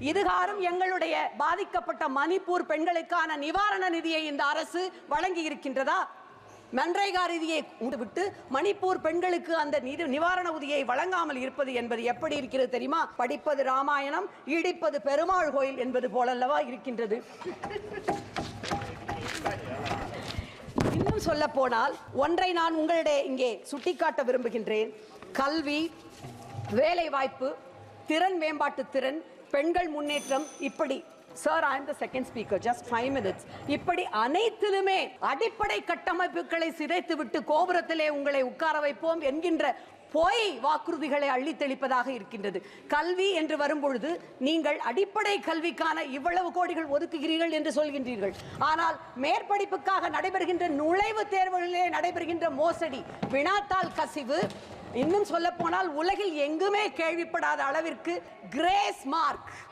இதுகாரும் எங்களுடைய பாதிக்கப்பட்ட மணிப்பூர் பெண்களுக்கான நிவாரண நிதியை இந்த அரசு வழங்கி இருக்கின்றதா? மன்ரேகா நிதியை விட்டு மணிப்பூர் பெண்களுக்கு அந்த நிவாரண உதவியை வழங்காமல் இருப்பது என்பது எப்படி இருக்கிறது தெரியுமா? படிப்பது ராமாயணம், இடிப்பது பெருமாள் கோயில் என்பது போலல்லவா இருக்கின்றது. இன்னும் சொல்ல போனால் ஒன்றை நான் உங்களிடையே இங்கே சுட்டிக்காட்ட விரும்புகின்றேன். கல்வி, வேலை வாய்ப்பு, திறன் மேம்பாட்டு திறன், பெண்கள் முன்னேற்றம், இப்படி sir, I am the second speaker, just 5 minutes. இப்படி அனைத்திலுமே அடிப்படை கட்டமைப்புகளை சிதைத்து விட்டு கோபுரத்திலே உங்களை உட்கார வைப்போம் என்கின்ற பொய் வாக்குறுதிகளை அள்ளித்தெளிப்பதாக இருக்கின்றது. கல்வி என்று வரும்பொழுது நீங்கள் அடிப்படை கல்விக்கான இவ்வளவு கோடிகள் ஒதுக்குகிறீர்கள் என்று சொல்கின்றீர்கள். ஆனால் மேற்படிப்புக்காக நடைபெறுகின்ற நுழைவுத் தேர்வுகளிலே நடைபெறுகின்ற மோசடி, வினாத்தாள் கசிவு, இன்னும் சொல்ல போனால் உலகில் எங்குமே கேள்விப்படாத அளவிற்கு கிரேஸ் மார்க்